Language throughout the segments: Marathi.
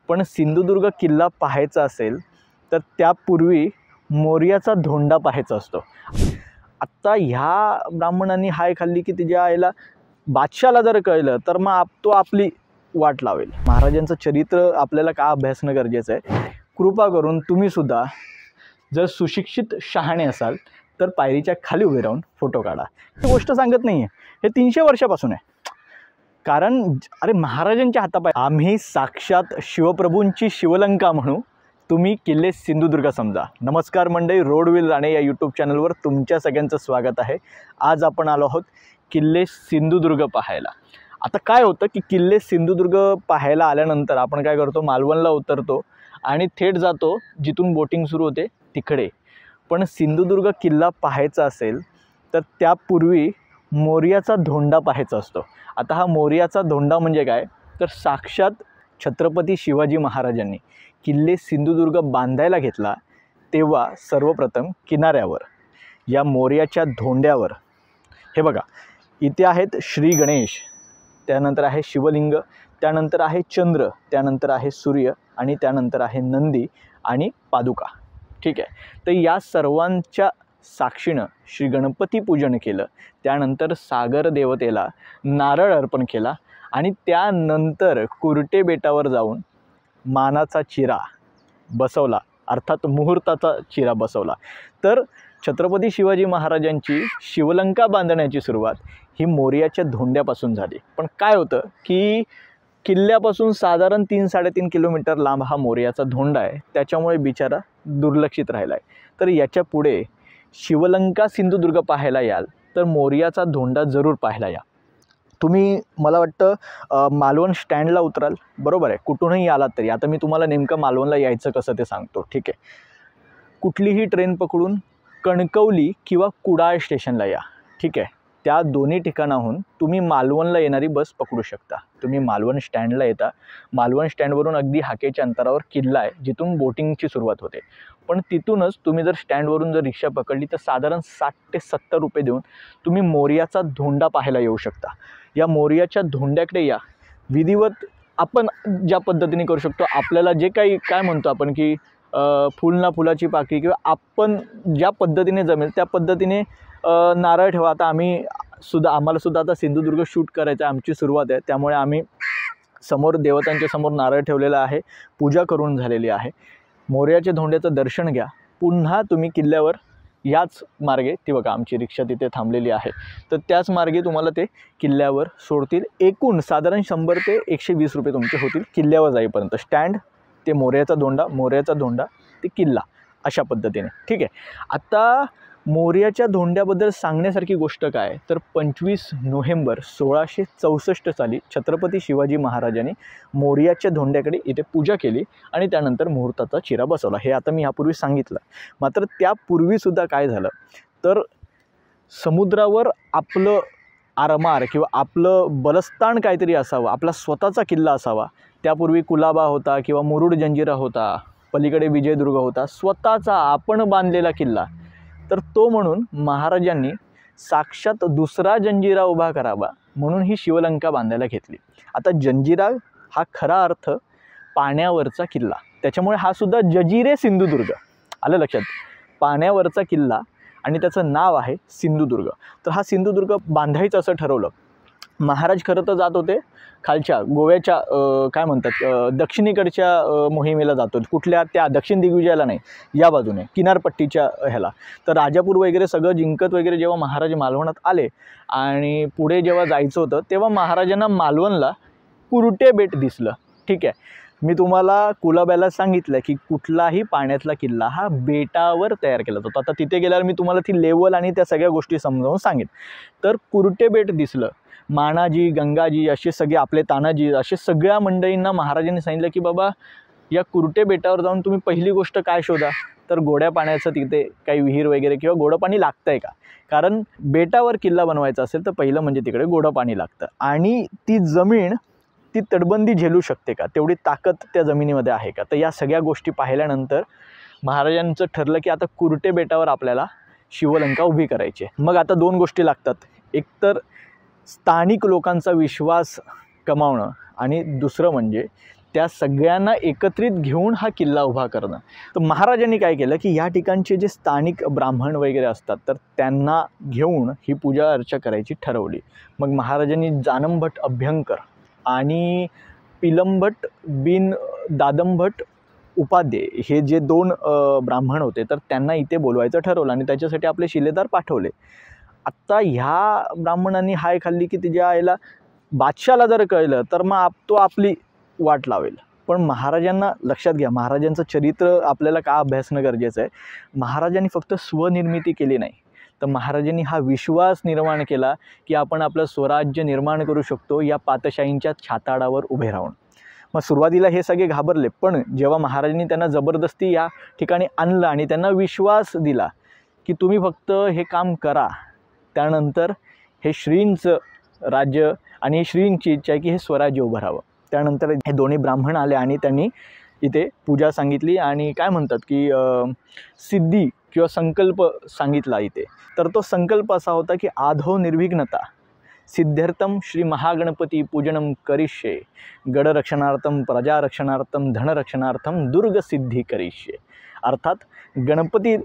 पण सिंधुदुर्ग किल्ला पाहायचा असेल तर त्यापूर्वी मोर्याचा धोंडा पाहायचा असतो। आत्ता ह्या ब्राह्मणांनी हाय खाल्ली की तिच्या आईला बादशाला जर कळलं तर मग तो आपली वाट लावेल। महाराजांचं चरित्र आपल्याला का अभ्यासणं गरजेचं आहे। कृपा करून तुम्ही सुद्धा जर सुशिक्षित शहाणे असाल तर पायरीच्या खाली उभे राहून फोटो काढा। ही गोष्ट सांगत नाही आहे, हे 300 वर्षापासून आहे। कारण अरे महाराजांच्या हातापाय आम्ही साक्षात शिवप्रभूंची शिवलंका म्हणू, तुम्ही किल्ले सिंधुदुर्ग समजा। नमस्कार मंडळी, रोड विल राणे या यूट्यूब चॅनलवर तुमच्या सगळ्यांचं स्वागत आहे। आज आपण आलो आहोत किल्ले सिंधुदुर्ग पाहायला। आता काय होतं की किल्ले सिंधुदुर्ग पाहायला आल्यानंतर आपण काय करतो, मालवणला उतरतो आणि थेट जातो जिथून बोटिंग सुरू होते तिकडे। पण सिंधुदुर्ग किल्ला पाहायचा असेल तर त्यापूर्वी मोर्याचा धोंडा पाहायचा असतो। आता हा मोर्याचा धोंडा म्हणजे काय तर साक्षात छत्रपती शिवाजी महाराजांनी किल्ले सिंधुदुर्ग बांधायला घेतला तेव्हा सर्वप्रथम किनाऱ्यावर या मोर्याच्या धोंड्यावर हे बघा, इथे आहेत श्री गणेश, त्यानंतर आहे शिवलिंग, त्यानंतर आहे चंद्र, त्यानंतर आहे सूर्य आणि त्यानंतर आहे नंदी आणि पादुका। ठीक आहे, तर या सर्वांच्या साक्षीनं श्री गणपती पूजन केलं, त्यानंतर सागर देवतेला नारळ अर्पण केला आणि त्यानंतर कुरटे बेटावर जाऊन मानाचा चिरा बसवला, अर्थात मुहूर्ताचा चिरा बसवला। तर छत्रपती शिवाजी महाराजांची शिवलंका बांधण्याची सुरुवात ही मोर्याच्या धोंड्यापासून झाली। पण काय होतं की किल्ल्यापासून साधारण 3-3.5 किलोमीटर लांब हा मोर्याचा धोंडा आहे, त्याच्यामुळे बिचारा दुर्लक्षित राहिला आहे। तर याच्या पुढे शिवलंका सिंधुदुर्ग पाहायला याल तर मोर्याचा धोंडा जरूर पाहायला या। तुम्ही मला वाटतं मालवण स्टँडला उतराल, बरोबर आहे, कुठूनही आलात तरी। आता मी तुम्हाला नेमकं मालवणला यायचं कसं ते सांगतो। ठीक आहे, कुठलीही ट्रेन पकडून कणकवली किंवा कुडाळ स्टेशनला या। ठीक आहे, त्या दोन्ही ठिकाणाहून तुम्ही मालवणला येणारी बस पकडू शकता। तुम्ही मालवण स्टँडला येता, मालवण स्टँडवरून अगदी हाकेच्या अंतरावर किल्ला आहे जिथून बोटिंगची सुरुवात होते। पण तिथूनच तुम्ही जर स्टँडवरून जर रिक्षा पकडली तर साधारण 60 ते 70 रुपये देऊन तुम्ही मोर्याचा धोंडा पाहायला येऊ शकता। या मोर्याच्या धोंड्याकडे या, विधिवत आपण ज्या पद्धतीने करू शकतो, आपल्याला जे काही काय म्हणतो आपण की फुल ना फुलाची पाकळी किंवा आपण ज्या पद्धतीने जमेल त्या पद्धतीने नारळ ठेवा। आता आम्हाला सुद्धा आता सिंधुदुर्ग शूट करायचं आहे, आमची सुरुवात आहे, त्यामुळे आम्ही समोर देवतांच्या समोर नारळ ठेवलेला आहे, पूजा करून झालेली आहे। मोर्याच्या धोंड्याचं दर्शन घ्या, पुन्हा तुम्ही किल्ल्यावर याच मार्गे, ती बघा आमची रिक्षा तिथे थांबलेली आहे, तर त्याच मार्गे तुम्हाला ते किल्ल्यावर सोडतील। एकूण साधारण 100 ते 120 रुपये तुमचे होतील किल्ल्यावर जाईपर्यंत। स्टँड ते मोर्याचा धोंडा, मोर्याचा धोंडा ते किल्ला, अशा पद्धतीने। ठीक आहे, आता मोर्याच्या धोंड्याबद्दल सांगण्यासारखी गोष्ट काय तर 25 नोव्हेंबर 1664 साली छत्रपती शिवाजी महाराजांनी मोर्याच्या धोंड्याकडे इथे पूजा केली आणि त्यानंतर मुहूर्ताचा चिरा बसवला। हे आता मी यापूर्वी सांगितलं। मात्र त्यापूर्वीसुद्धा काय झालं तर समुद्रावर आपलं आरमार किंवा आपलं बलस्थान काहीतरी असावं, आपला स्वतःचा किल्ला असावा। त्यापूर्वी कुलाबा होता किंवा मुरुड जंजिरा होता, पलीकडे विजयदुर्ग होता, स्वतःचा आपण बांधलेला किल्ला। तर तो म्हणून महाराजांनी साक्षात दुसरा जंजिरा उभा करावा म्हणून ही शिवलंका बांधायला घेतली। आता जंजिरा हा खरा अर्थ पाण्यावरचा किल्ला, त्याच्यामुळे हा सुद्धा जजिरे सिंधुदुर्ग, आलं लक्षात, पाण्यावरचा किल्ला आणि त्याचं नाव आहे सिंधुदुर्ग। तर हा सिंधुदुर्ग बांधायचं असं ठरवलं। महाराज खरं तर जात होते खालच्या गोव्याच्या काय म्हणतात दक्षिणेकडच्या मोहिमेला जातो, कुठल्या त्या दक्षिण दिग्विजयाला नाही, या बाजूने किनारपट्टीच्या ह्याला। तर राजापूर वगैरे सगळं जिंकत वगैरे जेव्हा महाराज मालवणात आले आणि पुढे जेव्हा जायचं होतं तेव्हा महाराजांना मालवणला कुरटे बेट दिसलं। ठीक आहे, मी तुम्हाला कुलाब्याला सांगितलं की कुठलाही पाण्यातला किल्ला हा बेटावर तयार केला जातो। आता तिथे गेल्यावर मी तुम्हाला ती लेवल आणि त्या सगळ्या गोष्टी समजावून सांगेन। तर कुरटे बेट दिसलं, मानाजी, गंगाजी असे सगळे आपले तानाजी असे सगळ्या मंडळींना महाराजांनी सांगितलं की बाबा या कुरटे बेटावर जाऊन तुम्ही पहिली गोष्ट काय शोधा तर गोड्या पाण्याचं तिथे काही विहीर वगैरे किंवा गोडं पाणी लागतं आहे का। कारण बेटावर किल्ला बनवायचा असेल तर पहिलं म्हणजे तिकडे गोडं पाणी लागतं आणि ती जमीन ती तटबंदी झेलू शकते का, तेवढी ताकद त्या जमिनीमध्ये आहे का। तर या सगळ्या गोष्टी पाहिल्यानंतर महाराजांचं ठरलं की आता कुरटे बेटावर आपल्याला शिवलंका उभी करायची आहे। मग आता दोन गोष्टी लागतात, एक तर स्थानिक लोकांचा विश्वास कमावणं आणि दुसरं म्हणजे त्या सगळ्यांना एकत्रित घेऊन हा किल्ला उभा करणं. तर महाराजांनी काय केलं की या ठिकाणचे जे स्थानिक ब्राह्मण वगैरे असतात तर त्यांना घेऊन ही पूजा अर्चा करायची ठरवली. मग महाराजांनी जानमभट अभ्यंकर आणि पिलंभट बिन दादमभट उपाध्ये हे जे 2 ब्राह्मण होते तर त्यांना इथे बोलवायचं ठरवलं आणि त्याच्यासाठी आपले शिलेदार पाठवले. आत्ता ह्या ब्राह्मणांनी हाय खाल्ली की तिच्या आईला बादशाला जर कळलं तर मग तो आपली वाट लावेल. पण महाराजांना लक्षात घ्या, महाराजांचं चरित्र आपल्याला का अभ्यासणं गरजेचं आहे. महाराजांनी फक्त स्वनिर्मिती केली नाही, तर महाराजांनी हा विश्वास निर्माण केला की आपण आपलं स्वराज्य निर्माण करू शकतो या पातशाहींच्या छाताडावर उभे राहून. मग सुरुवातीला हे सगळे घाबरले, पण जेव्हा महाराजांनी त्यांना जबरदस्ती या ठिकाणी आणलं आणि त्यांना विश्वास दिला की तुम्ही फक्त हे काम करा, त्यानंतर हे श्रींचं राज्य आणि श्रींची इच्छा आहे की हे स्वराज्य उभं राहावं. त्यानंतर हे दोन्ही ब्राह्मण आले आणि त्यांनी इथे पूजा सांगितली आणि काय म्हणतात की सिद्धी किंवा संकल्प सांगितला इथे. तर तो संकल्प असा होता की आधो निर्विघ्नता सिद्ध्यर्थम श्री महागणपती पूजनम करिष्ये गडरक्षणार्थम प्रजारक्षणार्थम धनरक्षणार्थम दुर्गसिद्धी करिष्ये. अर्थात गणपती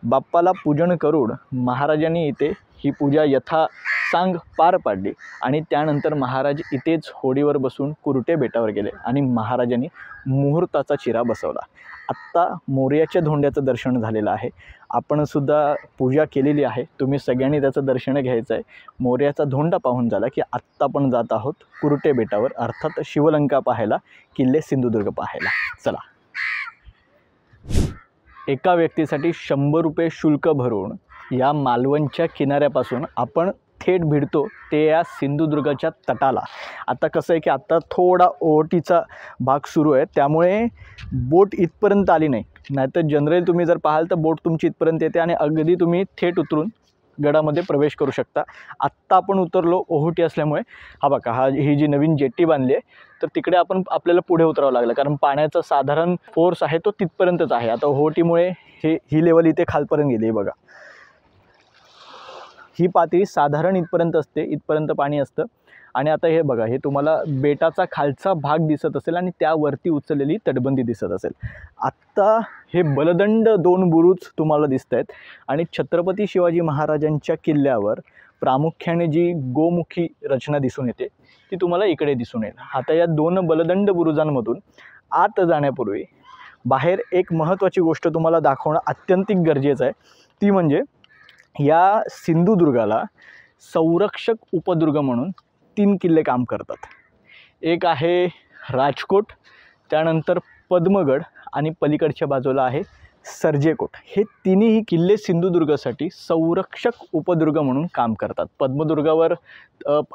बाप्पाला पूजन करून महाराजांनी इथे ही पूजा यथासांग पार पाडली आणि त्यानंतर महाराज इथेच होडीवर बसून कुरटे बेटावर गेले आणि महाराजांनी मुहूर्ताचा चिरा बसवला. आत्ता मोरयाच्या धोंड्याचं दर्शन झालेलं आहे. आपणसुद्धा पूजा केलेली आहे. तुम्ही सगळ्यांनी त्याचं दर्शन घ्यायचं आहे. मोरयाचा धोंडा पाहून झाला की आत्ता आपण जात आहोत कुरटे बेटावर, अर्थात शिवलंका पाहायला, किल्ले सिंधुदुर्ग पाहायला. चला. एका व्यक्तीसाठी 100 रुपये शुल्क भरून या मालवणच्या किनाऱ्यापासून आपण थेट भिडतो ते या सिंधुदुर्गाच्या तटाला. आता कसं आहे की आत्ता थोडा ओहोटीचा भाग सुरू आहे, त्यामुळे बोट इथपर्यंत आली नाही. नाहीतर जनरल तुम्ही जर पाहाल तर बोट तुमची इथपर्यंत येते आणि अगदी तुम्ही थेट उतरून गडामध्ये प्रवेश करू शकता. आत्ता आपण उतरलो ओहोटी असल्यामुळे. हा बघा, ही जी नवीन जेट्टी बांधली आहे तर तिकडे आपल्याला पुढे उतरावं लागलं, कारण पाण्याचा साधारण फोर्स आहे तो तिथपर्यंतच आहे. आता ओहोटीमुळे ही लेवल इथे खालपर्यंत गेली. बघा, ही पातळी साधारण इथपर्यंत असते, इथपर्यंत पाणी असतं. आणि आता हे बघा, हे तुम्हाला बेटाचा खालचा भाग दिसत असेल आणि त्यावरती उचललेली तटबंदी दिसत असेल. आत्ता हे बलदंड 2 बुरुज तुम्हाला दिसत आहेत आणि छत्रपती शिवाजी महाराजांच्या किल्ल्यावर प्रामुख्याने जी गोमुखी रचना दिसून येते ती तुम्हाला इकडे दिसून येईल. आता या 2 बलदंड बुरुजांमधून आत जाण्यापूर्वी बाहेर एक महत्त्वाची गोष्ट तुम्हाला दाखवणं अत्यंतिक गरजेचं आहे. ती म्हणजे या सिंधुदुर्गाला संरक्षक उपदुर्ग म्हणून 3 किल्ले काम करतात. एक आहे राजकोट, त्यानंतर पद्मगड आणि पलीकडच्या बाजूला आहे सर्जेकोट. हे तिन्ही किल्ले सिंधुदुर्गासाठी संरक्षक उपदुर्ग म्हणून काम करतात. पद्मदुर्गावर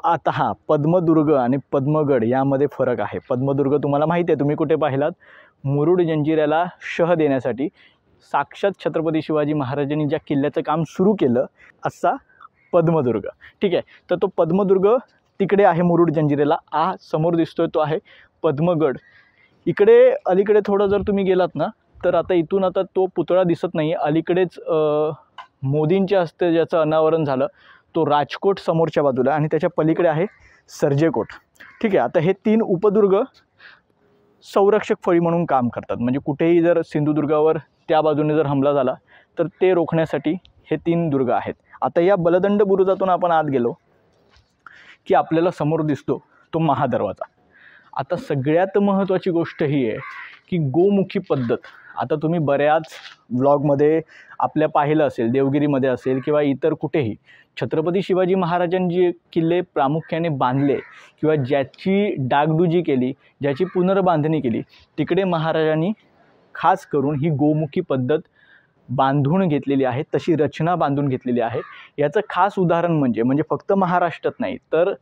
आता पद्मदुर्ग आणि पद्मगड यामध्ये फरक आहे. पद्मदुर्ग तुम्हाला माहिती आहे, तुम्ही कुठे पाहिलात, मुरुड जंजिऱ्याला शह देण्यासाठी साक्षात छत्रपती शिवाजी महाराजांनी ज्या किल्ल्याचं काम सुरू केलं असा पद्मदुर्ग. ठीक आहे, तर तो पद्मदुर्ग तिकडे आहे मुरुड जंजिऱ्याला. समोर दिसतोय तो आहे पद्मगड. इकडे अलीकडे थोडं जर तुम्ही गेलात ना तर आता इथून आता तो पुतळा दिसत नाही, अलीकडेच मोदींच्या हस्ते ज्याचं अनावरण झालं तो राजकोट समोरच्या बाजूला आणि त्याच्या पलीकडे आहे सर्जेकोट. ठीक आहे, आता हे 3 उपदुर्ग संरक्षक फळी म्हणून काम करतात. म्हणजे कुठेही जर सिंधुदुर्गावर त्या बाजूने जर हमला झाला तर ते रोखण्यासाठी हे 3 दुर्ग आहेत. आता या बलदंड बुरुजातून आपण आत गेलो की आपल्याला समोर दिसतो तो महादरवाजा. आता सगळ्यात महत्त्वाची गोष्ट ही आहे की गोमुखी पद्धत. आता तुम्ही बऱ्याच व्लॉगमध्ये आपल्या पाहिलं असेल, देवगिरीमध्ये असेल किंवा इतर कुठेही, छत्रपती शिवाजी महाराजांनी जे किल्ले प्रामुख्याने बांधले किंवा ज्याची डागडुजी केली, ज्याची पुनर्बांधणी केली, तिकडे महाराजांनी खास करून ही गोमुखी पद्धत बांधून घेतलेली आहे, तशी रचना बांधून घेतलेली आहे. याचं खास उदाहरण म्हणजे फक्त महाराष्ट्रात नाही तर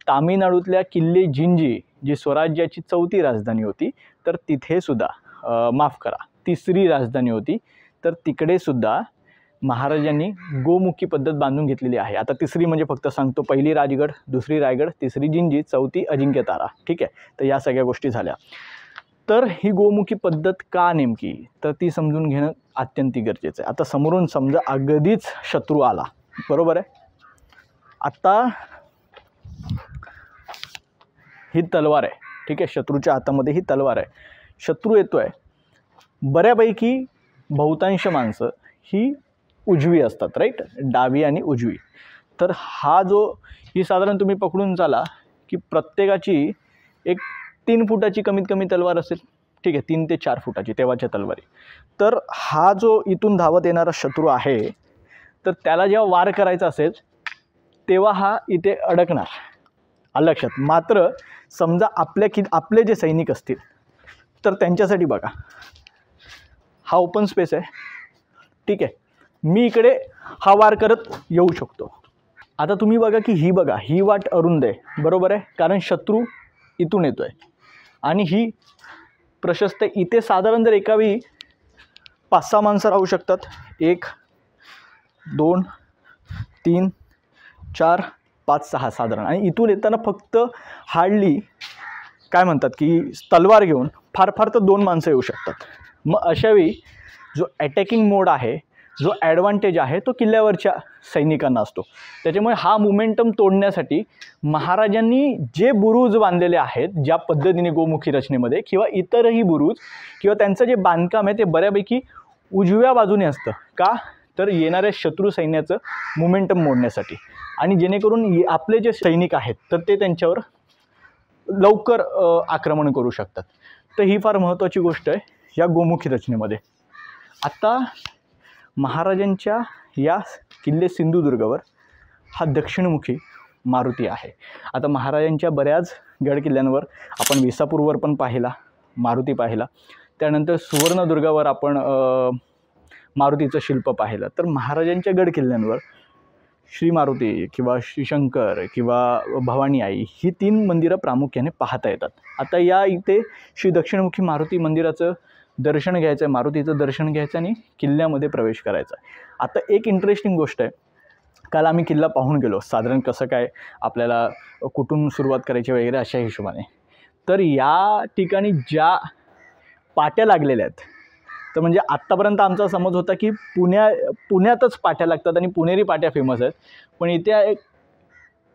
तामिळनाडूतल्या किल्ले जिंजी, जी स्वराज्याची 4थी राजधानी होती, तर तिथे सुद्धा माफ करा 3री राजधानी होती, तर तिकडे सुद्धा महाराजांनी गोमुखी पद्धत बांधून घेतलेली आहे. आता 3री म्हणजे फक्त सांगतो, 1ली राजगड, 2री रायगड, 3री जिंजी, 4थी अजिंक्यतारा. ठीक आहे, तर या सगळ्या गोष्टी झाल्या. तर ही गोमुखी पद्धत का नेमकी, तर ती समजून घेणं अत्यंत गरजेचं आहे. आता समोरून समजा अगदीच शत्रू आला, बरोबर आहे. आता ही तलवार आहे, ठीक आहे, शत्रूच्या हातामध्ये ही तलवार आहे, शत्रू येतो आहे. बऱ्यापैकी बहुतांश माणसं ही उजवी असतात, राईट, डावी आणि उजवी. तर हा जो ही साधारण तुम्ही पकडून चाला की प्रत्येकाची एक 3 फुटाची कमीत कमी तलवार असेल, ठीक आहे, 3 ते 4 फुटाची तेव्हाच्या तलवारी. तर हा जो इथून धावत येणारा शत्रू आहे, तर त्याला जेव्हा वार करायचा असेल तेव्हा हा इथे अडकणार, आलं लक्षात. मात्र समजा आपले जे सैनिक असतील तर त्यांच्यासाठी बघा, हा ओपन स्पेस आहे, ठीक आहे, मी इकडे हा वार करत येऊ शकतो. आता तुम्ही बघा की ही वाट अरुंद आहे, बरोबर आहे, कारण शत्रू इथून येतो आहे आणि ही प्रशस्त आहे. इथे साधारण जर एका वेळी 5-6 माणसं राहू शकतात, 1 2 3 4 5 6 साधारण. आणि इथून येताना फक्त हार्डली काय म्हणतात की तलवार घेऊन फार फार तर 2 माणसं येऊ शकतात. मग अशावेळी जो अटॅकिंग मोड आहे, जो ॲडव्हान्टेज आहे तो किल्ल्यावरच्या सैनिकांना असतो. त्याच्यामुळे हा मोमेंटम तोडण्यासाठी महाराजांनी जे बुरुज बांधलेले आहेत, ज्या पद्धतीने गोमुखी रचनेमध्ये किंवा इतरही बुरुज किंवा त्यांचं जे बांधकाम आहे ते बऱ्यापैकी उजव्या बाजूने असतं. का तर येणाऱ्या शत्रू सैन्याचं मोमेंटम मोडण्यासाठी, आणि जेणेकरून आपले जे सैनिक आहेत तर ते त्यांच्यावर लवकर आक्रमण करू शकतात. तर ही फार महत्त्वाची गोष्ट आहे या गोमुखी रचनेमध्ये. आता महाराजांच्या या किल्ले सिंधुदुर्गावर हा दक्षिणमुखी मारुती आहे. आता महाराजांच्या बऱ्याच गड किल्ल्यांवर आपण विसापूरवर पण पाहिला मारुती पाहिला, त्यानंतर सुवर्णदुर्गावर आपण मारुतीचं शिल्प पाहिलं. तर महाराजांच्या गड किल्ल्यांवर श्री मारुती किंवा श्री शंकर किंवा भवानी आई ही 3 मंदिरं प्रामुख्याने पाहता येतात. आता या इथे श्री दक्षिणमुखी मारुती मंदिराचं दर्शन घ्यायचं आहे, मारुतीचं दर्शन घ्यायचं आणि किल्ल्यामध्ये प्रवेश करायचा आहे. आता एक इंटरेस्टिंग गोष्ट आहे, काल आम्ही किल्ला पाहून गेलो, साधारण कसं काय आपल्याला कुठून सुरुवात करायची वगैरे अशा हिशोबाने. तर या ठिकाणी ज्या पाट्या लागलेल्या आहेत, तर म्हणजे आत्तापर्यंत आमचा समज होता की पुण्यातच पाट्या लागतात आणि पुणेरी पाट्या फेमस आहेत. पण इथे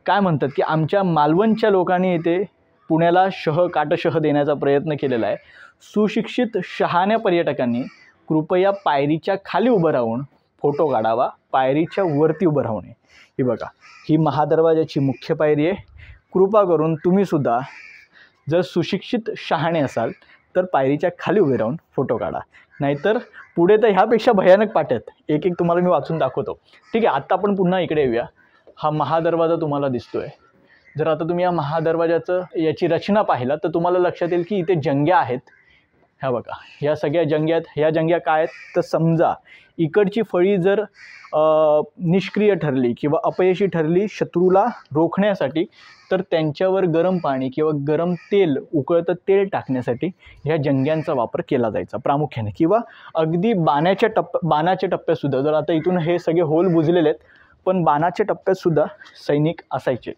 काय म्हणतात की आमच्या मालवणच्या लोकांनी इथे पुण्याला काटशह देण्याचा प्रयत्न केलेला आहे. सुशिक्षित शहाण्या पर्यटकांनी कृपया पायरीच्या खाली उभं राहून फोटो काढावा, पायरीच्या वरती उभं राहू नये. ही बघा, ही महादरवाजाची मुख्य पायरी आहे. कृपा करून तुम्हीसुद्धा जर सुशिक्षित शहाणे असाल तर पायरीच्या खाली उभे राहून फोटो काढा, नाहीतर पुढे तर ह्यापेक्षा भयानक पाट्या आहेत. एक तुम्हाला मी वाचून दाखवतो, ठीक आहे. आत्ता आपण पुन्हा इकडे येऊया. हा महादरवाजा तुम्हाला दिसतोय. जर आता तुम्ही या महादरवाजाचं याची रचना पाहिला तर तुम्हाला लक्षात येईल की इथे जंग्या आहेत. ह्या बघा, ह्या सगळ्या जंग्या आहेत. ह्या जंग्या काय आहेत तर समजा इकडची फळी जर निष्क्रिय ठरली किंवा अपयशी ठरली शत्रूला रोखण्यासाठी, तर त्यांच्यावर गरम पाणी किंवा गरम तेल, उकळतं तेल टाकण्यासाठी ह्या जंग्यांचा वापर केला जायचा प्रामुख्याने. किंवा अगदी बाणाच्या टप्प्यातसुद्धा, जर आता इथून हे सगळे होल बुजलेले आहेत, पण बाणाच्या टप्प्यातसुद्धा सैनिक असायचे.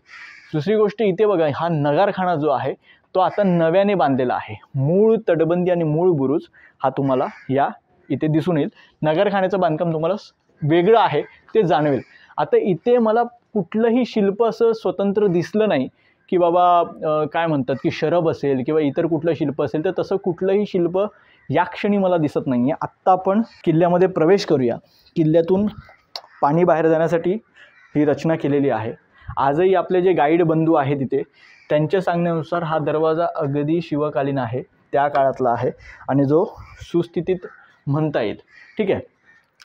दुसरी गोष्ट इथे बघा, हा नगारखाना जो आहे तो आता नव्याने बांधलेला आहे. मूळ तटबंदी आणि मूळ बुरुज हा तुम्हाला या इथे दिसून येईल. नगरखान्याचं बांधकाम तुम्हाला वेगळं आहे ते जाणवेल. आता इथे मला कुठलंही शिल्प असं स्वतंत्र दिसलं नाही की बाबा काय म्हणतात की शरभ असेल किंवा इतर कुठलं शिल्प असेल, तर तसं कुठलंही शिल्प या क्षणी मला दिसत नाही आहे. आत्ता आपण किल्ल्यामध्ये प्रवेश करूया. किल्ल्यातून पाणी बाहेर जाण्यासाठी ही रचना केलेली आहे. आजही आपले जे गाईड बंधू आहेत तिथे त्यांच्या सांगण्यानुसार हा दरवाजा अगदी शिवकालीन आहे, त्या काळातला आहे आणि जो सुस्थितीत म्हणता येईल, ठीक आहे.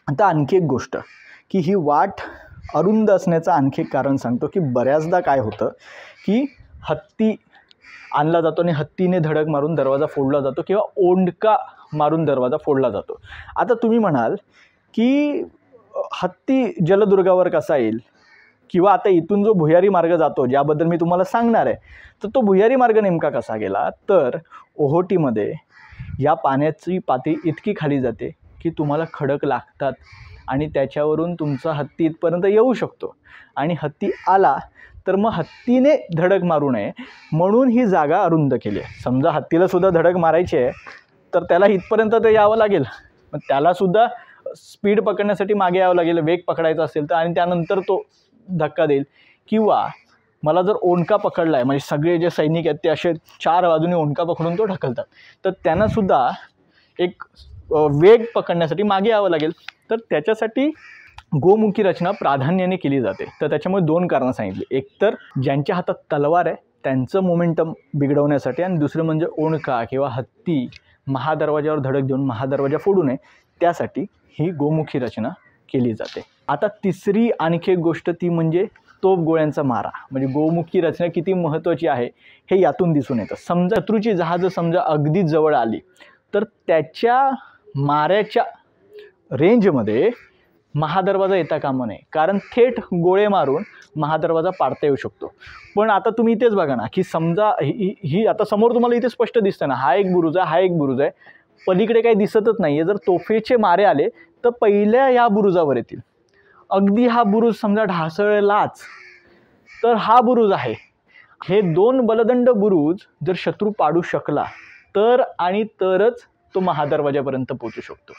आता आणखी एक गोष्ट की ही वाट अरुंद असण्याचं आणखी एक कारण सांगतो की बऱ्याचदा काय होतं की हत्ती आणला जातो आणि हत्तीने धडक मारून दरवाजा फोडला जातो किंवा ओंडका मारून दरवाजा फोडला जातो. आता तुम्ही म्हणाल की हत्ती जलदुर्गावर कसा येईल, किंवा आता इथून जो भुयारी मार्ग जातो ज्याबद्दल मी तुम्हाला सांगणार आहे, तर तो भुयारी मार्ग नेमका कसा गेला. तर ओहोटीमध्ये या पाण्याची पातळी इतकी खाली जाते की तुम्हाला खडक लागतात आणि त्याच्यावरून तुमचा हत्ती इथपर्यंत येऊ शकतो. आणि हत्ती आला तर मग हत्तीने धडक मारू नये म्हणून ही जागा अरुंद केली आहे. समजा हत्तीला सुद्धा धडक मारायची आहे तर त्याला इथपर्यंत तर यावं लागेल, मग त्यालासुद्धा स्पीड पकडण्यासाठी मागे यावं लागेल, वेग पकडायचा असेल तर, आणि त्यानंतर तो धक्का देईल. किंवा मला जर ओंडका पकडला आहे, म्हणजे सगळे जे सैनिक आहेत ते असे 4 बाजूने ओंडका पकडून तो ढकलतात, तर त्यांनासुद्धा एक वेग पकडण्यासाठी मागे यावं लागेल. तर त्याच्यासाठी गोमुखी रचना प्राधान्याने केली जाते. तर त्याच्यामुळे 2 कारणं सांगितली. एक तर ज्यांच्या हातात तलवार आहे त्यांचं मोमेंटम बिघडवण्यासाठी, आणि दुसरं म्हणजे ओंडका किंवा हत्ती महादरवाजावर धडक देऊन महादरवाजा फोडू नये, त्यासाठी ही गोमुखी रचना केली जाते. आता तिसरी आणखी एक गोष्ट ती म्हणजे तोफगोळ्यांचा मारा. म्हणजे गोमुखी रचना किती महत्त्वाची आहे हे यातून दिसून येतं. समजा शत्रूची जहाजं समजा अगदी जवळ आली तर त्याच्या माऱ्याच्या रेंजमध्ये महादरवाजा येता कामा नये, कारण थेट गोळे मारून महादरवाजा पाडता येऊ शकतो. पण आता तुम्ही इथेच बघा ना, की समजा ही आता समोर तुम्हाला इथे स्पष्ट दिसतं ना, हा एक बुरुज आहे, हा एक बुरुज आहे, पलीकडे काही दिसतच नाही आहे. जर तोफेचे मारे आले तर पहिल्या या बुरुजावर येतील. अगदी हा बुरुज समजा ढासळलाच तर हा बुरुज आहे. हे 2 बलदंड बुरुज जर शत्रू पाडू शकला तर आणि तरच तो महादरवाजापर्यंत पोहोचू शकतो.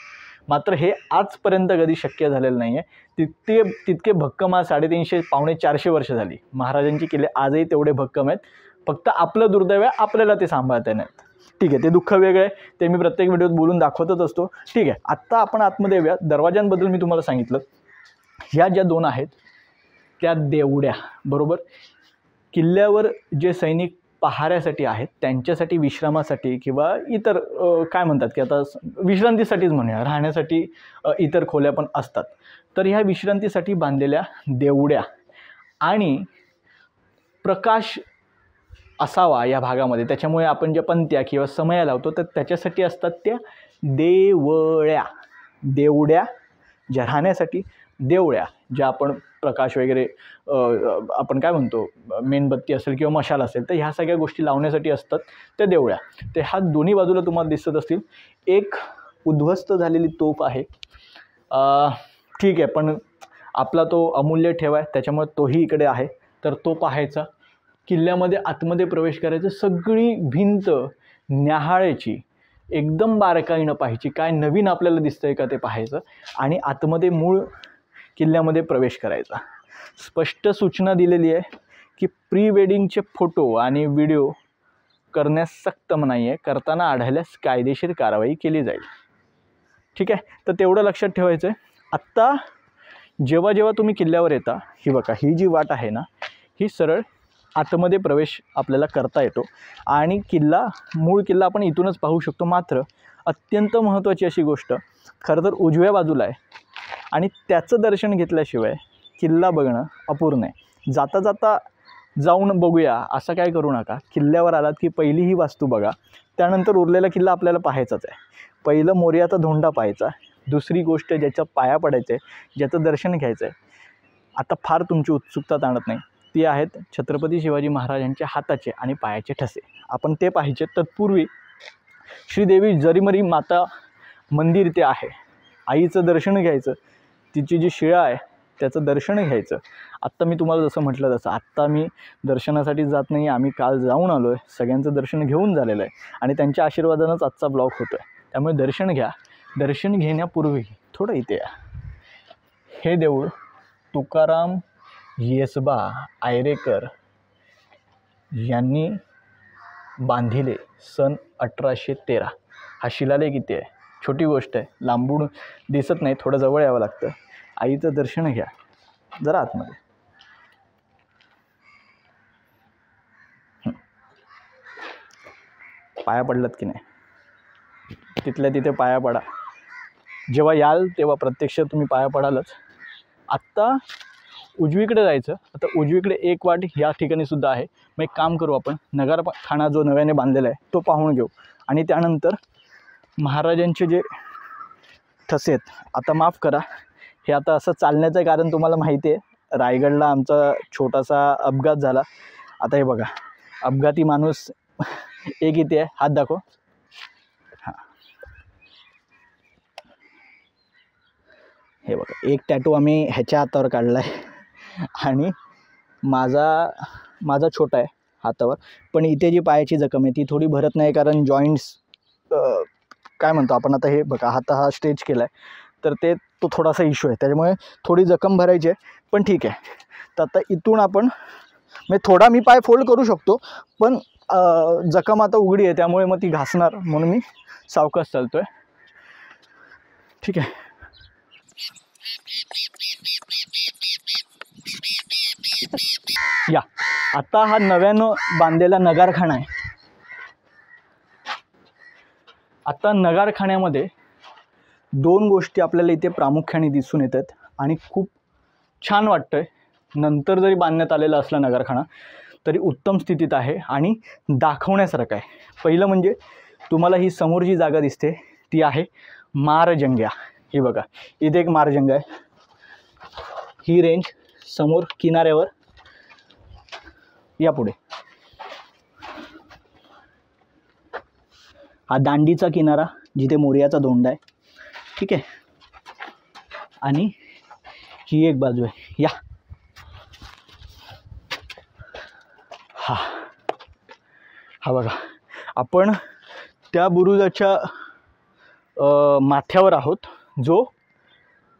मात्र हे आजपर्यंत कधी शक्य झालेलं नाही आहे. तितके भक्कम आज 350 पावणे 400 वर्ष झाली. महाराजांचे किल्ले आजही तेवढे भक्कम आहेत. फक्त आपलं दुर्दैव आहे, आपल्याला ते सांभाळता नाहीत. ठीक आहे, ते दुःख वेगळं आहे, ते मी प्रत्येक व्हिडिओत बोलून दाखवतच असतो. ठीक आहे, आत्ता आपण आतमध्ये येऊया. दरवाजांबद्दल मी तुम्हाला सांगितलं. ह्या ज्या 2 आहेत त्या देवड्या, बरोबर. किल्ल्यावर जे सैनिक पहाऱ्यासाठी आहेत त्यांच्यासाठी विश्रामासाठी किंवा इतर काय म्हणतात की आता विश्रांतीसाठीच म्हणूया, राहण्यासाठी इतर खोल्या पण असतात. तर ह्या विश्रांतीसाठी बांधलेल्या देवड्या आणि प्रकाश असावा या भागामध्ये, त्याच्यामुळे आपण ज्या पंत्या किंवा समया लावतो तर त्याच्यासाठी असतात त्या देवळ्या. देवड्या ज्या राहण्यासाठी, देवळ्या ज्या आपण प्रकाश वगैरे आपण काय म्हणतो मेणबत्ती असेल किंवा मशाल असेल तर ह्या सगळ्या गोष्टी लावण्यासाठी असतात त्या देवळ्या. ते हा दोन्ही बाजूला तुम्हाला दिसत असतील. एक उद्ध्वस्त झालेली तोफ आहे. ठीक आहे, पण आपला तो अमूल्य ठेवा आहे त्याच्यामुळे तोही इकडे आहे, तर तो पाहायचा. किल्ल्यामध्ये आतमध्ये प्रवेश करायचं, सगळी भिंत न्याहाळायची, एकदम बारकाईनं पाहायची, काय नवीन आपल्याला दिसतंय का ते पाहायचं आणि आतमध्ये मूळ किल्ल्यामध्ये प्रवेश करायचा. स्पष्ट सूचना दिलेली आहे की प्री वेडिंगचे फोटो आणि व्हिडिओ करण्यास सक्त मनाई आहे, करताना आढळल्यास कायदेशीर कारवाई केली जाईल. ठीक आहे, तर तेवढं लक्षात ठेवायचं आहे. आत्ता जेव्हा जेव्हा तुम्ही किल्ल्यावर येता, ही बघा ही जी वाट आहे ना, ही सरळ आतमध्ये प्रवेश आपल्याला करता येतो आणि मूळ किल्ला आपण इथूनच पाहू शकतो. मात्र अत्यंत महत्त्वाची अशी गोष्ट खरं तर उजव्या बाजूला आहे आणि त्याचं दर्शन घेतल्याशिवाय किल्ला बघणं अपूर्ण आहे. जाता जाता जाऊन बघूया असं काय करू नका. किल्ल्यावर आलात की पहिली ही वास्तू बघा, त्यानंतर उरलेला किल्ला आपल्याला पाहायचाच आहे. पहिलं मोर्याचा धोंडा पाहायचा, दुसरी गोष्ट ज्याच्या पाया पडायचं आहे, ज्याचं दर्शन घ्यायचं आहे, आता फार तुमची उत्सुकता ताणत नाही, ती आहेत छत्रपती शिवाजी महाराजांच्या हाताचे आणि पायाचे ठसे. आपण ते पाहिजे. तत्पूर्वी श्रीदेवी जरीमरी माता मंदिर ते आहे, आईचं दर्शन घ्यायचं, तिची जी शिळा आहे त्याचं दर्शन घ्यायचं. आत्ता मी तुम्हाला जसं म्हटलं तसं आत्ता मी दर्शनासाठी जात नाही, आम्ही काल जाऊन आलो आहे, सगळ्यांचं दर्शन घेऊन झालेलं आहे आणि त्यांच्या आशीर्वादानंच आजचा ब्लॉग होतो आहे. त्यामुळे दर्शन घ्या. दर्शन घेण्यापूर्वी थोडं इथे या. हे देऊळ तुकाराम येसबा आयरेकर यांनी बांधिले सन 1813. हा शिलालेख इथे आहे. छोटी गोष्ट आहे, लांबून दिसत नाही, थोडं जवळ यावं लागतं. आईचं दर्शन घ्या जरा आतमध्ये. पाया पडलात की नाही? तिथल्या तिथे पाया पडा. जेव्हा याल तेव्हा प्रत्यक्ष तुम्ही पाया पडालच. आत्ता उजवीकडे जायचं. आता उजवीकडे एक वाट या ठिकाणी सुद्धा आहे. मग एक काम करू, आपण नगारखाना जो नव्याने बांधलेला आहे तो पाहून घेऊ आणि त्यानंतर महाराजांचे जे ठसे आहेत. आता माफ करा, हे आता असं चालण्याचं कारण तुम्हाला माहिती आहे, रायगडला आमचा छोटासा अपघात झाला. आता हे बघा, अपघाती माणूस एक इथे आहे, हात दाखव. हां, हे बघा, एक टॅटू आम्ही ह्याच्या हातावर काढला आहे आणि माझा छोटा आहे हातावर. पण इथे जी पायाची जखम आहे ती थोडी भरत नाही, कारण जॉईंट्स काय म्हणतो आपण, आता हे बघा हात हा स्ट्रेच केला आहे तर तो थोडासा इश्यू आहे, त्याच्यामुळे थोडी जखम भरायची आहे. पण ठीक आहे. तर आता इथून आपण म्हणजे थोडा मी पाय फोल्ड करू शकतो, पण जखम आता उघडी आहे त्यामुळे मग ती घासणार, म्हणून मी सावकाश चालतोय. ठीक आहे. या आता हा नव्यानं बांधलेला नगारखाना आहे. आता नगारखान्यामध्ये दोन गोष्टी आपल्याला इथे प्रामुख्याने दिसून येतात आणि खूप छान वाटतंय. नंतर जरी बांधण्यात आलेला असला नगारखाना तरी उत्तम स्थितीत आहे आणि दाखवण्यासारखं आहे. पहिलं म्हणजे तुम्हाला ही समोर जी जागा दिसते ती आहे मारजंग्या. ही बघा, इथे एक मारजंगा आहे. ही रेंज समोर किनाऱ्यावर यापुढे हा दांडीचा किनारा जिथे मोर्याचा धोंडा आहे. ठीक आहे. आणि ही एक बाजू आहे. या हा बघा, आपण त्या बुरुजाच्या माथ्यावर आहोत जो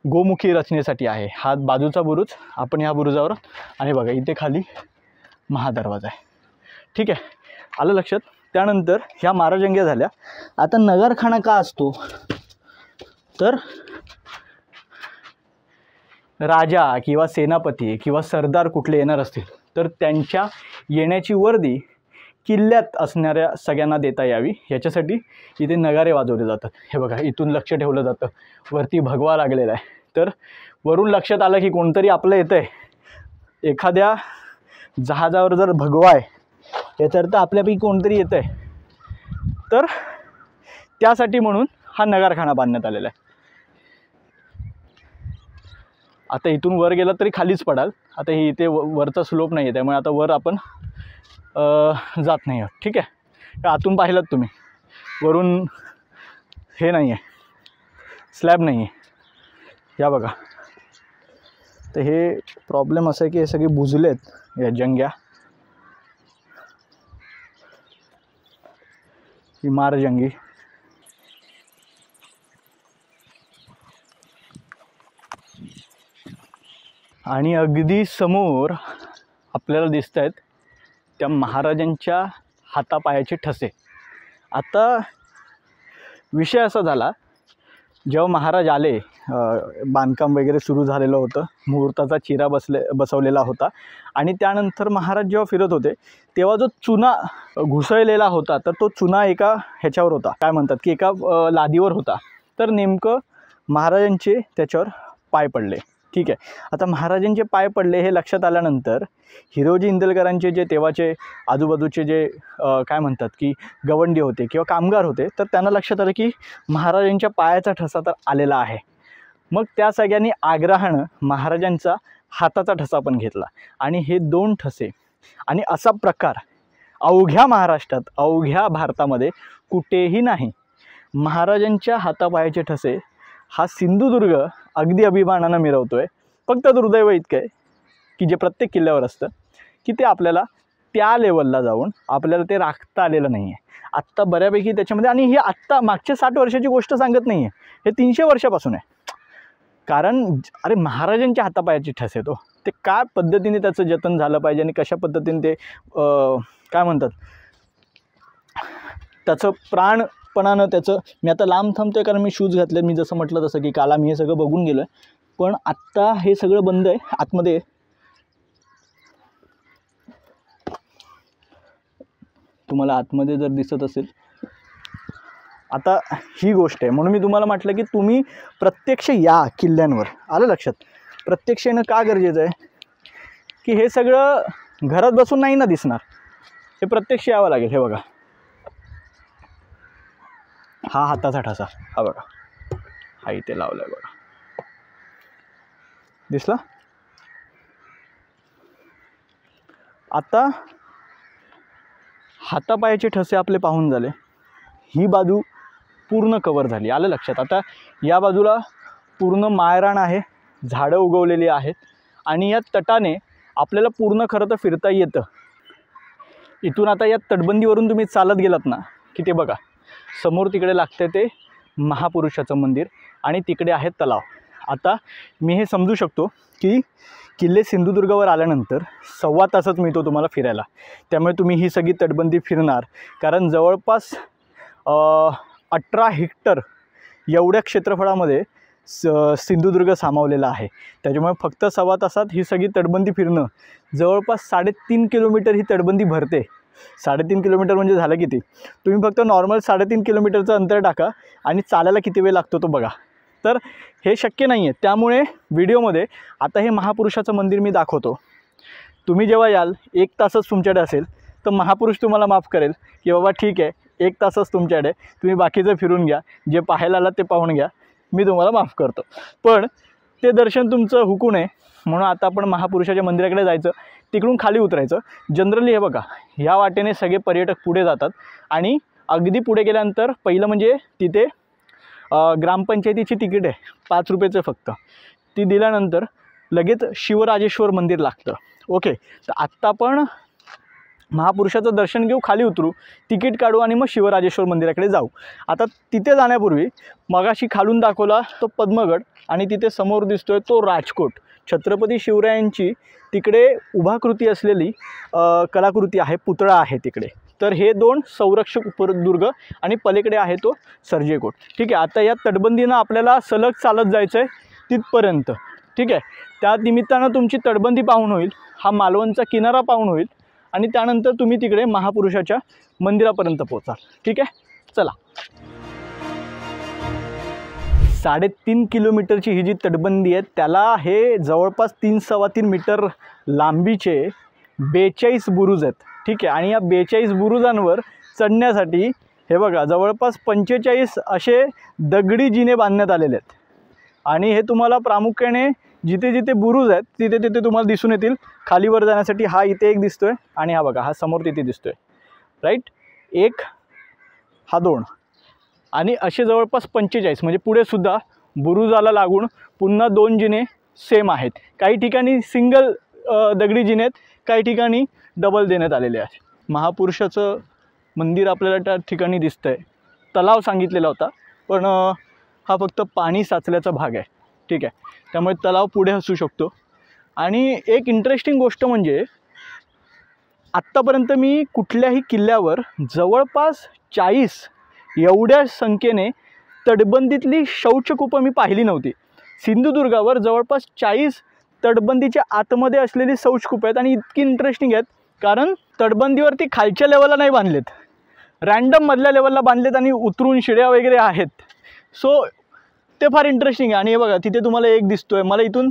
गोमुखी रचनेसाठी आहे. हा बाजूचा बुरुज, आपण ह्या बुरुजावर. आणि बघा इथे खाली महादरवाजा आहे. ठीक आहे, आलं लक्षात. त्यानंतर ह्या मारजंग्या झाल्या. आता नगारखाना का असतो तर राजा किंवा सेनापती किंवा सरदार कुठले येणार असतील तर त्यांच्या येण्याची वर्दी किल्ल्यात असणाऱ्या सगळ्यांना देता यावी याच्यासाठी इथे नगारे वाजवले जातात. हे बघा, इथून लक्ष ठेवलं जातं. वरती भगवा लागलेला आहे, तर वरून लक्षात आलं की कोणतरी आपलं येतं आहे. एखाद्या जहाजावर जर भगवा आहे याचा अर्थ आपल्यापैकी कोणतरी येतं आहे, तर त्यासाठी म्हणून हा नगारखाना बांधण्यात आलेला आहे. आता इथून वर गेलं तरी खालीच पडाल. आता ही इथे वरचा स्लोप नाही आहे त्यामुळे आता वर आपण जात नाही आहोत. ठीक आहे. आतून पाहिलात तुम्ही, वरून हे नाही आहे, स्लॅब नाही आहे. या बघा, तर हे प्रॉब्लेम असं आहे की हे सगळे बुजलेत या जंग्या. ही मारजंगी. आणि अगदी समोर आपल्याला दिसत आहेत त्या महाराजांच्या हातापायाचे ठसे. आता विषय असा झाला, जेव्हा महाराज आले, बांधकाम वगैरे सुरू झालेलं होतं, मुहूर्ताचा चिरा बसवलेला होता आणि त्यानंतर महाराज जेव्हा फिरत होते तेव्हा जो चुना घुसळलेला होता तर तो चुना एका ह्याच्यावर होता, काय म्हणतात की एका लादीवर होता. तर नेमकं महाराजांचे त्याच्यावर पाय पडले. ठीक आहे. आता महाराजांचे पाय पडले हे लक्षात आल्यानंतर हिरोजी इंदलकरांचे जे तेव्हाचे आजूबाजूचे जे काय म्हणतात की गवंडी होते किंवा कामगार होते, तर त्यांना लक्षात आलं की महाराजांच्या पायाचा ठसा तर आलेला आहे. मग त्या सगळ्यांनी आग्रहानं महाराजांचा हाताचा ठसा पण घेतला आणि हे दोन ठसे. आणि असा प्रकार अवघ्या महाराष्ट्रात, अवघ्या भारतामध्ये कुठेही नाही. महाराजांच्या हातापायाचे ठसे हा सिंधुदुर्ग अगदी अभिमानानं मिरवतोय. फक्त दुर्दैव इतकं आहे की जे प्रत्येक किल्ल्यावर असतं की ते आपल्याला त्या लेवलला जाऊन आपल्याला ते राखता आलेलं नाही आहे. आत्ता बऱ्यापैकी त्याच्यामध्ये, आणि हे आत्ता मागच्या 60 वर्षाची गोष्ट सांगत नाही आहे, हे 300 वर्षापासून आहे. कारण अरे महाराजांच्या हातापायाची ठसे तो ते काय पद्धतीने त्याचं जतन झालं पाहिजे आणि कशा पद्धतीने ते काय म्हणतात त्याचं प्राणपणानं त्याचं. मी आता लांब थांबतो आहे कारण मी शूज घातले, मी जसं म्हटलं तसं की काल आम्ही हे सगळं बघून गेलो आहे. पण आत्ता हे सगळं बंद आहे. आतमध्ये तुम्हाला आतमध्ये जर दिसत असेल, आता ही गोष्ट आहे. म्हणून मी तुम्हाला म्हटलं की तुम्ही प्रत्यक्ष या किल्ल्यांवर. आलं लक्षात. प्रत्यक्ष येणं का गरजेचं आहे की हे सगळं घरात बसून नाही ना दिसणार, हे प्रत्यक्ष यावं लागेल. हे बघा, हा हाताचा ठसा, हा बघा, हा इथे लावलाय बघा, दिसला. आता हातापायाचे ठसे आपले पाहून झाले. ही बाजू पूर्ण कवर झाली. आलं लक्षात. आता या बाजूला पूर्ण माळरान आहे, झाडं उगवलेली आहेत आणि या तटाने आपल्याला पूर्ण खरं तर फिरता येतं. इथून आता या तटबंदीवरून तुम्ही चालत गेलात ना की ते बघा समोर तिकडे लागतं ते महापुरुषाचं मंदिर आणि तिकडे आहे तलाव. आता मी हे समजू शकतो की किल्ले सिंधुदुर्गावर आल्यानंतर 1.25 तासच मिळतो तुम्हाला फिरायला, त्यामुळे तुम्ही ही सगळी तटबंदी फिरणार, कारण जवळपास 18 हेक्टर एवढ्या क्षेत्रफळामध्ये सिंधुदुर्ग सामावलेला आहे. त्याच्यामुळे फक्त 1.25 तासात ही सगळी तटबंदी फिरणं, जवळपास 3.5 किलोमीटर ही तटबंदी भरते. 3.5 किलोमीटर म्हणजे झालं किती? तुम्ही फक्त नॉर्मल 3.5 किलोमीटरचं अंतर टाका आणि चालायला किती वेळ लागतो तो बघा. तर हे शक्य नाही आहे. त्यामुळे व्हिडिओमध्ये आता हे महापुरुषाचं मंदिर मी दाखवतो. तुम्ही जेव्हा याल 1 तासच तुमच्याकडे असेल तर महापुरुष तुम्हाला माफ करेल की बाबा ठीक आहे 1 तासच तुमच्याकडे, तुम्ही बाकीचं फिरून घ्या, जे पाहायला आलात ते पाहून घ्या, मी तुम्हाला माफ करतो. पण ते दर्शन तुमचं हुकून आहे, म्हणून आता आपण महापुरुषाच्या मंदिराकडे जायचं, तिकडून खाली उतरायचं. जनरली हे बघा, ह्या वाटेने सगळे पर्यटक पुढे जातात आणि अगदी पुढे गेल्यानंतर पहिलं म्हणजे तिथे ग्रामपंचायतीची तिकीट आहे 5 रुपयाचं फक्त, ती दिल्यानंतर लगेच शिवराजेश्वर मंदिर लागतं. ओके, तर आत्ता आपण महापुरुषाचं दर्शन घेऊ, खाली उतरू, तिकीट काढू आणि मग शिवराजेश्वर मंदिराकडे जाऊ. आता तिथे जाण्यापूर्वी मगाशी खालून दाखवला तो पद्मगड आणि तिथे समोर दिसतोय तो राजकोट, छत्रपती शिवरायांची तिकडे उभाकृती असलेली कलाकृती आहे, पुतळा आहे तिकडे. तर हे 2 संरक्षक उपदुर्ग आणि पलीकडे आहे तो सर्जेकोट. ठीक आहे, आता या तटबंदीनं आपल्याला सलग चालत जायचं आहे तिथपर्यंत. ठीक आहे, त्या निमित्तानं तुमची तटबंदी पाहून होईल, हा मालवणचा किनारा पाहून होईल आणि त्यानंतर तुम्ही तिकडे महापुरुषाच्या मंदिरापर्यंत पोहोचाल. ठीक आहे, चला. 3.5 किलोमीटरची ही जी तटबंदी आहे त्याला हे जवळपास 3-3.25 मीटर लांबीचे 42 बुरुज आहेत. ठीक आहे, आणि या 42 बुरुजांवर चढण्यासाठी हे बघा जवळपास 45 असे दगडी जिने बांधण्यात आलेले आहेत. आणि हे तुम्हाला प्रामुख्याने जिथे जिथे बुरुज आहेत तिथे तिथे तुम्हाला दिसून येतील. खालीवर जाण्यासाठी हा इथे एक दिसतोय आणि हा बघा हा समोर तिथे दिसतोय, राईट, एक, हा 2 आणि असे जवळपास 45 म्हणजे पुढे सुद्धा बुरुजाला लागून पुन्हा 2 जिने सेम आहेत. काही ठिकाणी सिंगल दगडी जिने आहेत, काही ठिकाणी डबल देण्यात आलेले आहेत. महापुरुषाचं मंदिर आपल्याला त्या ठिकाणी दिसतंय. तलाव सांगितलेला होता पण हा फक्त पाणी साचल्याचा भाग आहे. ठीक आहे, त्यामुळे तलाव पुढे असू शकतो. आणि एक इंटरेस्टिंग गोष्ट म्हणजे आत्तापर्यंत मी कुठल्याही किल्ल्यावर जवळपास 40 एवढ्या संख्येने तटबंदीतली शौचकूपं मी पाहिली नव्हती. सिंधुदुर्गावर जवळपास 40 तटबंदीच्या आतमध्ये असलेली शौचकूपं आहेत आणि इतकी इंटरेस्टिंग आहेत कारण तटबंदीवरती खालच्या लेवलला नाही बांधलेत, रँडम मधल्या लेवलला बांधलेत आणि उतरून शिड्या वगैरे आहेत. सो ते फार इंटरेस्टिंग आहे. आणि हे बघा तिथे तुम्हाला एक दिसतोय, मला इथून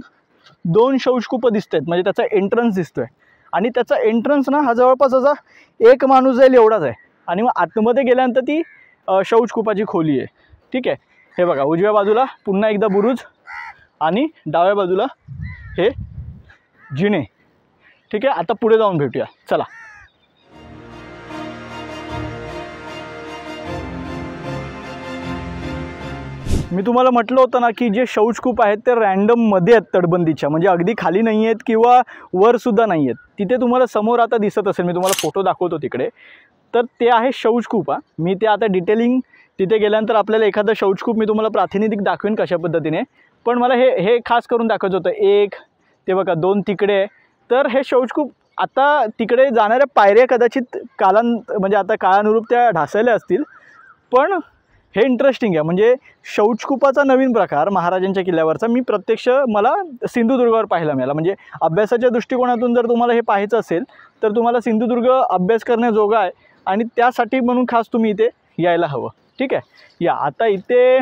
2 शौचकूपं दिसत आहेत, म्हणजे त्याचा एंट्रन्स दिसतोय आणि त्याचा एंट्रन्स ना हा जवळपास असा एक माणूस जाईल एवढाच आहे आणि मग आतमध्ये गेल्यानंतर ती शौचकूपाची खोली आहे. ठीक आहे, हे बघा उजव्या बाजूला पुन्हा एकदा बुरुज आणि डाव्या बाजूला हे जिने. ठीक आहे, आता पुढे जाऊन भेटूया, चला. मी तुम्हाला म्हटलं होतं ना की जे शौचकूप आहेत ते रँडममध्ये आहेत तटबंदीच्या, म्हणजे अगदी खाली नाही आहेत किंवा वरसुद्धा नाही आहेत. तिथे तुम्हाला समोर आता दिसत असेल, मी तुम्हाला फोटो दाखवतो तिकडे, तर ते आहे शौचकूप. मी ते आता डिटेलिंग तिथे गेल्यानंतर आपल्याला एखादं शौचकूप मी तुम्हाला प्रातिनिधिक दाखवेन कशा पद्धतीने, पण मला हे खास करून दाखवायचं होतं. एक ते बघा 2 तिकडे, तर हे शौचकूप आता तिकडे जाणाऱ्या पायऱ्या कदाचित म्हणजे आता काळानुरूप त्या ढासळल्या असतील, पण हे इंटरेस्टिंग आहे. म्हणजे शौचकूपाचा नवीन प्रकार महाराजांच्या किल्ल्यावरचा मी प्रत्यक्ष मला सिंधुदुर्गावर पाहायला मिळाला. म्हणजे अभ्यासाच्या दृष्टिकोनातून जर तुम्हाला हे पाहायचं असेल तर तुम्हाला सिंधुदुर्ग अभ्यास करण्याजोगा आहे आणि त्यासाठी म्हणून खास तुम्ही इथे यायला हवं. ठीक आहे, या आता इथे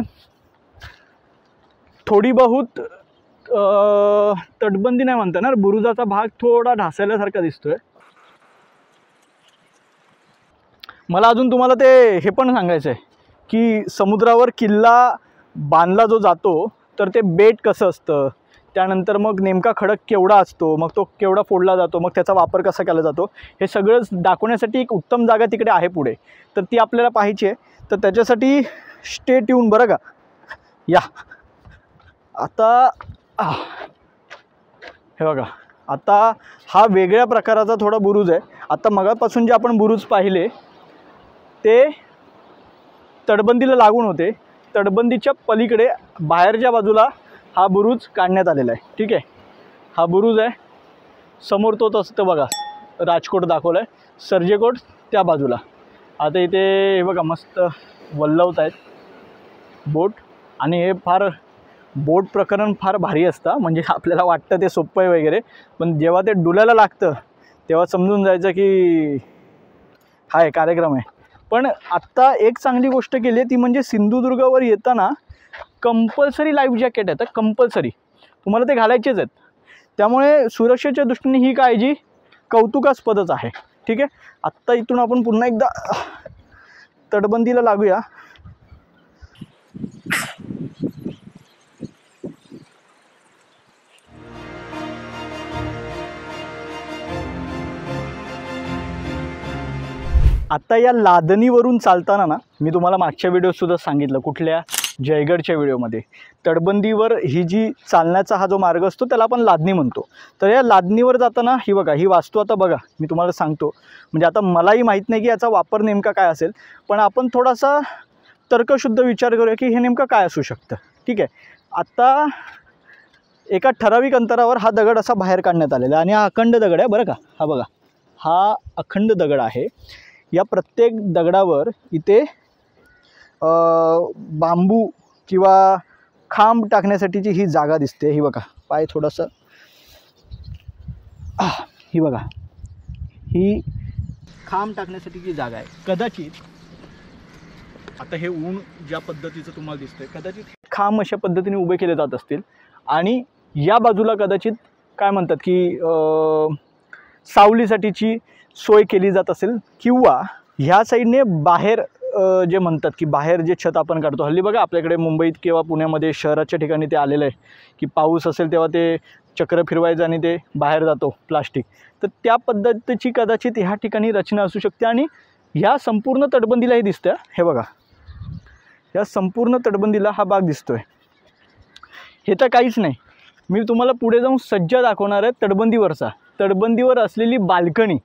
थोडी बहुत तटबंदी नाही म्हणता येणार, बुरुजाचा भाग थोडा ढासळल्यासारखा दिसतोय. मला अजून तुम्हाला ते हे पण सांगायचं आहे की समुद्रावर किल्ला बांधला जो जातो तर ते बेट कसं असतं, त्यानंतर मग नेमका खडक केवढा असतो, मग तो केवढा फोडला जातो, मग त्याचा वापर कसा केला जातो, हे सगळं दाखवण्यासाठी एक उत्तम जागा तिकडे आहे पुढे, तर ती आपल्याला पाहायची आहे. तर त्याच्यासाठी स्टे ट्यून बरं का. या आता हे बघा, आता हा वेगळ्या प्रकाराचा थोडा बुरुज आहे. आता मगापासून जे आपण बुरुज पाहिले ते तटबंदीला लागून होते. तटबंदीच्या पलीकडे बाहेरच्या बाजूला हा बुरुज काढण्यात आलेला आहे. ठीक आहे, हा बुरुज आहे. समोर तोच असतं बघा, राजकोट दाखवलं आहे, सर्जेकोट त्या बाजूला. आता इथे हे बघा मस्त वल्लवत आहेत बोट. आणि हे फार बोट प्रकरण फार भारी असतं. म्हणजे आपल्याला वाटतं ते सोपं आहे वगैरे, पण जेव्हा ते डुलायला लागतं तेव्हा समजून जायचं की हा कार्यक्रम आहे. पण आत्ता एक चांगली गोष्ट केली आहे ती म्हणजे सिंधुदुर्गावर येताना कंपल्सरी लाईफ जॅकेट आहे, तर कंपल्सरी तुम्हाला ते घालायचेच आहेत. त्यामुळे सुरक्षेच्या दृष्टीने ही काळजी कौतुकास्पदच आहे. ठीक आहे, आत्ता इथून आपण पुन्हा एकदा तटबंदीला लागूया. आता या लादणीवरून चालताना ना, मी तुम्हाला मागच्या व्हिडिओसुद्धा सांगितलं, कुठल्या जयगडच्या व्हिडिओमध्ये, तटबंदीवर ही जी चालण्याचा हा जो मार्ग असतो त्याला आपण लादणी म्हणतो. तर या लादणीवर जाताना ही बघा, ही वास्तू आता बघा मी तुम्हाला सांगतो. म्हणजे आता मलाही माहीत नाही की याचा वापर नेमका काय असेल, पण आपण थोडासा तर्कशुद्ध विचार करूया की हे नेमकं काय असू शकतं. ठीक आहे, आता एका ठराविक अंतरावर हा दगड असा बाहेर काढण्यात आलेला आहे आणि हा अखंड दगड आहे बरं का. हा बघा, हा अखंड दगड आहे. या प्रत्येक दगडावर इथे बांबू किंवा खांब टाकण्यासाठीची ही जागा दिसते. ही बघा, पाय थोडंसं, ही बघा, ही खांब टाकण्यासाठीची जागा आहे. कदाचित आता हे ऊन ज्या पद्धतीचं तुम्हाला दिसतंय, कदाचित खांब अशा पद्धतीने उभे केले जात असतील आणि या बाजूला कदाचित काय म्हणतात की सावलीसाठीची सोय केली जात असेल, किंवा ह्या साईडने बाहेर जे म्हणतात की बाहेर जे छत आपण काढतो, हल्ली बघा आपल्याकडे मुंबईत किंवा पुण्यामध्ये शहराच्या ठिकाणी ते आलेलं आहे की पाऊस असेल तेव्हा ते चक्र फिरवायचं आणि ते बाहेर जातो प्लास्टिक. तर त्या पद्धतीची कदाचित ह्या ठिकाणी रचना असू शकते. आणि ह्या संपूर्ण तटबंदीला हे दिसतं. हे बघा, या संपूर्ण तटबंदीला हा भाग दिसतोय. हे तर काहीच नाही, मी तुम्हाला पुढे जाऊन सज्जा दाखवणार आहे तटबंदीवरचा. तटबंदीवर असलेली बाल्कनी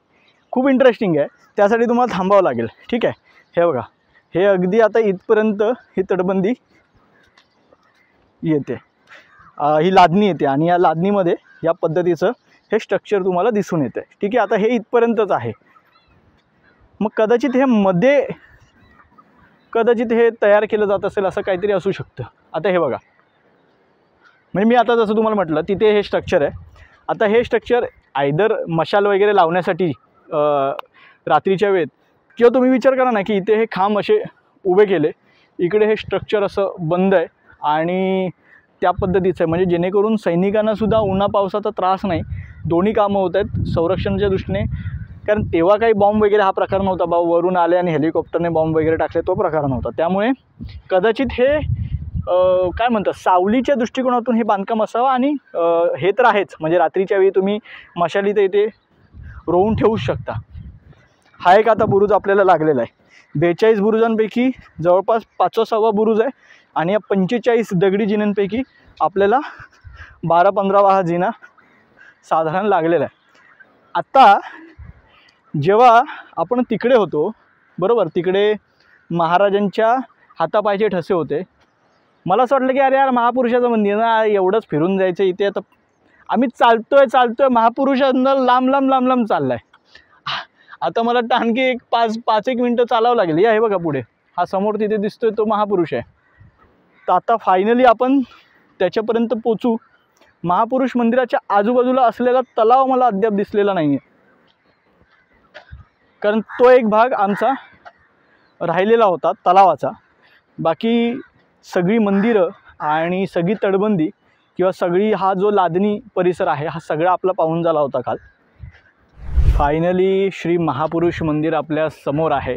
खूप इंटरेस्टिंग आहे, त्यासाठी तुम्हाला थांबावं लागेल. ठीक आहे, हे बघा, हे अगदी आता इथपर्यंत ही तटबंदी येते, ही लादणी येते आणि या लादणीमध्ये या पद्धतीचं हे स्ट्रक्चर तुम्हाला दिसून येतं. ठीक आहे, आता हे इथपर्यंतच आहे. मग कदाचित हे मध्ये कदाचित हे तयार केलं जात असेल, असं काहीतरी असू शकतं. आता हे बघा, म्हणजे मी आता जसं तुम्हाला म्हटलं तिथे हे स्ट्रक्चर आहे. आता हे स्ट्रक्चर आयदर मशाल वगैरे लावण्यासाठी रात्रीच्या वेळेत, किंवा तुम्ही विचार करा ना की इथे हे खांब असे उभे केले, इकडे हे स्ट्रक्चर असं बंद आहे आणि त्या पद्धतीचं आहे, म्हणजे जेणेकरून सैनिकांनासुद्धा उन्हा पावसाचा त्रास नाही. दोन्ही कामं होत आहेत संरक्षणाच्या दृष्टीने. कारण तेव्हा काही बॉम्ब वगैरे हा प्रकार नव्हता, वरून आले आणि हेलिकॉप्टरने बॉम्ब वगैरे टाकले, तो प्रकार नव्हता. त्यामुळे कदाचित हे काय म्हणतात सावलीच्या दृष्टिकोनातून हे बांधकाम असावं. आणि हे तर आहेच, म्हणजे रात्रीच्या वेळी तुम्ही मशाली तर इथे रोवून ठेवू शकता. हा एक आता बुरुज आपल्याला लागलेला आहे. 42 बुरुजांपैकी जवळपास 5वा-6वा बुरुज आहे आणि या 45 दगडी जिन्यांपैकी आपल्याला 12-15वा हा जिना साधारण लागलेला आहे. आता जेव्हा आपण तिकडे होतो बरोबर, तिकडे महाराजांच्या हातापायचे ठसे होते. मला असं वाटलं की अरे यार, महापुरुषाचं मंदिर ना, एवढंच फिरून जायचं इथे. आता आम्ही चालतोय महापुरुषांना लांब चाललं आहे. आता मला वाटतं आणखी एक 5-1 मिनटं चालावं लागेल. या हे बघा पुढे, हा समोर तिथे दिसतोय तो महापुरुष आहे. तर आता फायनली आपण त्याच्यापर्यंत पोचू. महापुरुष मंदिराच्या आजूबाजूला असलेला तलाव मला अद्याप दिसलेला नाही आहे, कारण तो एक भाग आमचा राहिलेला होता तलावाचा. बाकी सगळी मंदिरं आणि सगळी तटबंदी किंवा सगळी हा जो लादणी परिसर आहे हा सगळा आपला पाहून झाला होता काल. फायनली श्री महापुरुष मंदिर आपल्या समोर आहे.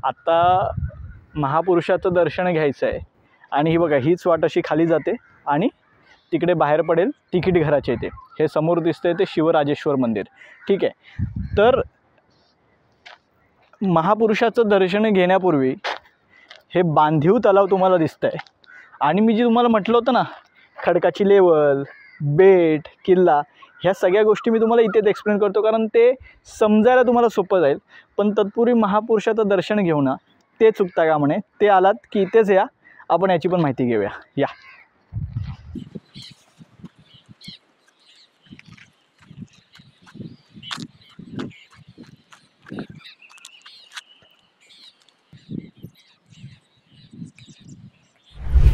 आता महापुरुषाचं दर्शन घ्यायचं आहे आणि ही बघा, हीच वाट अशी खाली जाते आणि तिकडे बाहेर पडेल तिकीट घराच्या इथे. हे समोर दिसतंय ते शिवराजेश्वर मंदिर. ठीक आहे, तर महापुरुषाचं दर्शन घेण्यापूर्वी हे बांधीव तलाव तुम्हाला दिसतं आहे. आणि मी जे तुम्हाला म्हटलं होतं ना, खडकाची लेवल, बेट, किल्ला, ह्या सगळ्या गोष्टी मी तुम्हाला इथेच एक्सप्लेन करतो, कारण ते समजायला तुम्हाला सोपं जाईल. पण तत्पूर्वी महापुरुषाचं दर्शन घेऊ ना, ते चुकता का म्हणे. ते आलात की इथेच या, आपण याची पण माहिती घेऊया. या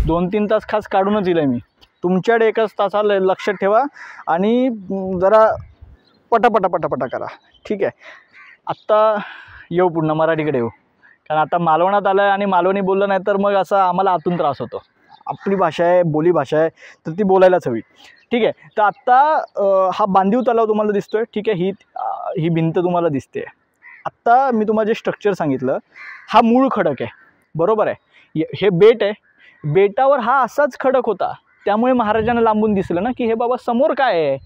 2-3 तास खास काढूनच येईल मी तुमच्याकडे. एकच तासाला लक्षात ठेवा आणि जरा पटापटा करा. ठीक आहे. आत्ता येऊ पुन्हा मराठीकडे येऊ, कारण आता मालवणात आलं आहे आणि मालवणी बोललं नाही तर मग असा आम्हाला आतून त्रास होतो. आपली भाषा आहे, बोली भाषा आहे, तर ती बोलायलाच हवी. ठीक आहे. तर आत्ता हा बांधीव तलाव तुम्हाला दिसतोय. ठीक आहे. ही भिंत तुम्हाला दिसते. आत्ता मी तुम्हाला जे स्ट्रक्चर सांगितलं हा मूळ खडक आहे, बरोबर आहे. हे बेट आहे, बेटावर हा असाच खडक होता, त्यामुळे महाराजांना लांबून दिसलं ना की हे बाबा समोर काय आहे.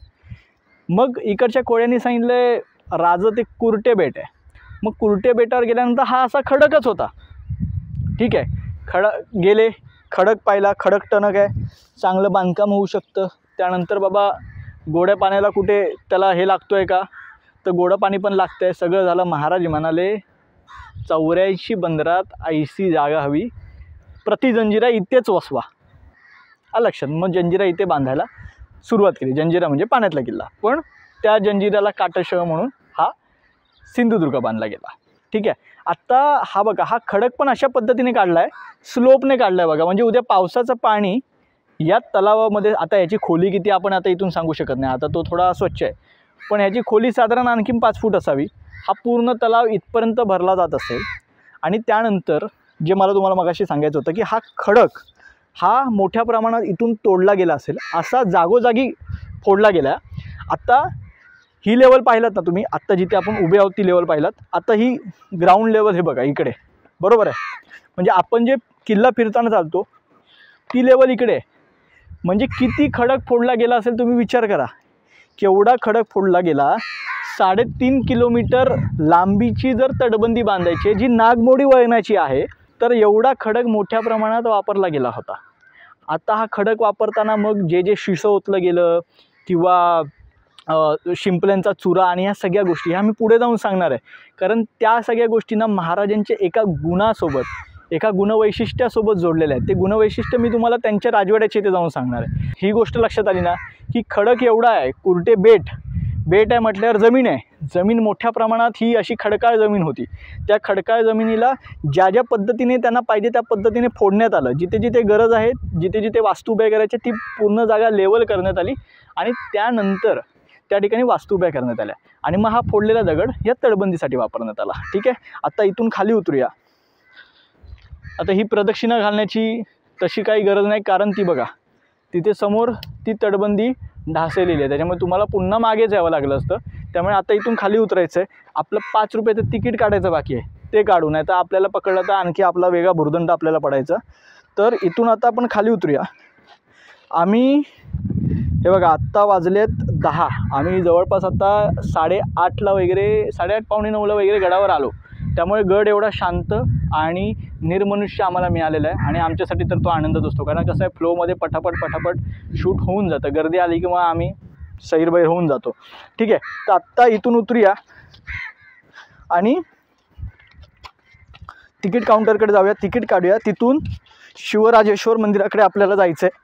मग इकडच्या कोळ्यांनी सांगितलं राजा ते कुरटे बेट आहे. मग कुरटे बेटावर गेल्यानंतर हा असा खडकच होता. ठीक आहे. गेले, खडक पाहिला, खडक टणक आहे, चांगलं बांधकाम होऊ शकतं. त्यानंतर बाबा गोड्या पाण्याला कुठे त्याला हे लागतोय का, तर गोडं पाणी पण लागतं आहे. सगळं झालं. महाराज म्हणाले 84 बंदरात ऐशी जागा हवी, प्रति जंजिरा इथेच वसवा. लक्षात. मग जंजिरा इथे बांधायला सुरुवात केली. जंजिरा म्हणजे पाण्यातला किल्ला, पण त्या जंजिराला काटशह म्हणून हा सिंधुदुर्ग बांधला गेला. ठीक आहे. आत्ता हा बघा, हा खडक पण अशा पद्धतीने काढला आहे, स्लोपने काढला आहे बघा. म्हणजे उद्या पावसाचं पाणी या तलावामध्ये, आता याची खोली किती आपण आता इथून सांगू शकत नाही, आता तो थोडा स्वच्छ आहे, पण ह्याची खोली साधारण आणखी 5 फूट असावी. हा पूर्ण तलाव इथपर्यंत भरला जात असेल. आणि त्यानंतर जे मला तुम्हाला मगाशी सांगायचं होतं की हा खडक हा मोठ्या प्रमाणात इथून तोडला गेला असेल, असा जागोजागी फोडला गेला. आत्ता ही लेवल पाहिलात ना तुम्ही, आत्ता जिथे आपण उभे आहोत ती लेवल पाहिलात. आता ही ग्राउंड लेवल हे बघा इकडे, बरोबर आहे. म्हणजे आपण जे किल्ला फिरताना चालतो ती लेवल इकडे. म्हणजे किती खडक फोडला गेला असेल तुम्ही विचार करा. केवढा खडक फोडला गेला. 3.5 किलोमीटर लांबीची जर तटबंदी बांधायची जी नागमोडी वळणाची आहे, तर एवढा खडक मोठ्या प्रमाणात वापरला गेला होता. आता हा खडक वापरताना मग जे शिसं ओतलं गेलं किंवा शिंपल्यांचा चुरा आणि ह्या सगळ्या गोष्टी ह्या मी पुढे जाऊन सांगणार आहे. कारण त्या सगळ्या गोष्टींना महाराजांच्या एका गुणासोबत, एका गुणवैशिष्ट्यासोबत जोडलेल्या आहेत. ते गुणवैशिष्ट्य मी तुम्हाला त्यांच्या राजवाड्याच्या इथे जाऊन सांगणार आहे. ही गोष्ट लक्षात आली ना की खडक एवढा आहे. कुरटे बेट आहे म्हटल्यावर जमीन आहे. जमीन मोठ्या प्रमाणात ही अशी खडकाळ जमीन होती. त्या खडकाळ जमिनीला ज्या पद्धतीने त्यांना पाहिजे त्या पद्धतीने फोडण्यात आलं. जिथे जिथे गरज आहे, जिथे जिथे वास्तू उभ्या करायच्या ती पूर्ण जागा लेवल करण्यात आली आणि त्यानंतर त्या ठिकाणी वास्तू उभ्या करण्यात आल्या. आणि मग हा फोडलेला दगड या तटबंदीसाठी वापरण्यात आला. ठीक आहे. आता इथून खाली उतरूया. आता ही प्रदक्षिणा घालण्याची तशी काही गरज नाही, कारण ती बघा तिथे समोर ती तटबंदी ढासळलेली आहे, त्याच्यामुळे तुम्हाला पुन्हा मागेच यावं लागलं असतं. त्यामुळे आता इथून खाली उतरायचं आहे. आपलं 5 रुपयाचं तिकीट काढायचं बाकी आहे, ते काढू. नाही तर आपल्याला पकडलं तर आणखी आपला वेगळा भुर्दंड आपल्याला पडायचा. तर इथून आता आपण खाली उतरूया. आम्ही हे बघा आत्ता वाजलेत 10. आम्ही जवळपास आता 8:30ला वगैरे, 8:30 पावणे 9ला वगैरे गडावर आलो. त्यामुळे गड एवढा शांत आणि निर्मनुष्य आम्हाला मिळालेला आहे. आणि आमच्यासाठी तर तो आनंदच असतो, कारण कसं आहे फ्लोमध्ये पटापट शूट होऊन जातं. गर्दी आली की मग आम्ही सैरबैर होऊन जातो. ठीक आहे. तर आत्ता इथून उतरूया आणि तिकीट काउंटरकडे जाऊया, तिकीट काढूया. तिथून शिवराजेश्वर मंदिराकडे आपल्याला जायचं आहे.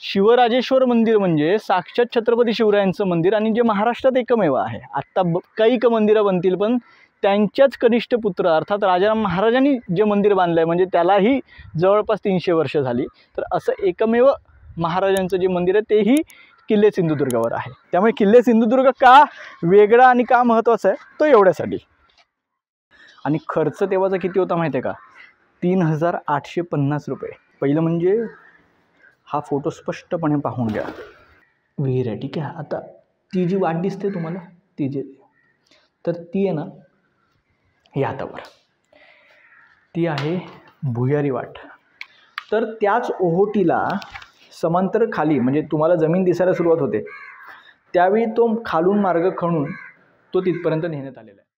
शिवराजेश्वर मंदिर म्हणजे साक्षात छत्रपती शिवरायांचं मंदिर आणि जे महाराष्ट्रात एकमेव आहे. आत्ता कैक मंदिरं बनतील, पण त्यांच्याच कनिष्ठ पुत्र अर्थात राजाराम महाराजांनी जे मंदिर बांधलं आहे म्हणजे त्यालाही जवळपास 300 वर्ष झाली. तर असं एकमेव महाराजांचं जे मंदिर आहे तेही किल्ले सिंधुदुर्गावर आहे. त्यामुळे किल्ले सिंधुदुर्ग का वेगळा आणि का महत्त्वाचा आहे तो एवढ्यासाठी. आणि खर्च तेव्हाचा किती होता माहिती आहे का? 3850 रुपये. पहिलं म्हणजे हा फोटो स्पष्टपणे पाहून घ्या. विहीर आहे. ठीक आहे. आता ती जी वाट दिसते तुम्हाला, ती जी, तर ती आहे ना या हातावर, ती आहे भुयारी वाट. तर त्याच ओहोटीला समांतर खाली म्हणजे तुम्हाला जमीन दिसायला सुरुवात होते त्यावेळी तो खालून मार्ग खणून तो तिथपर्यंत नेण्यात आलेला आहे.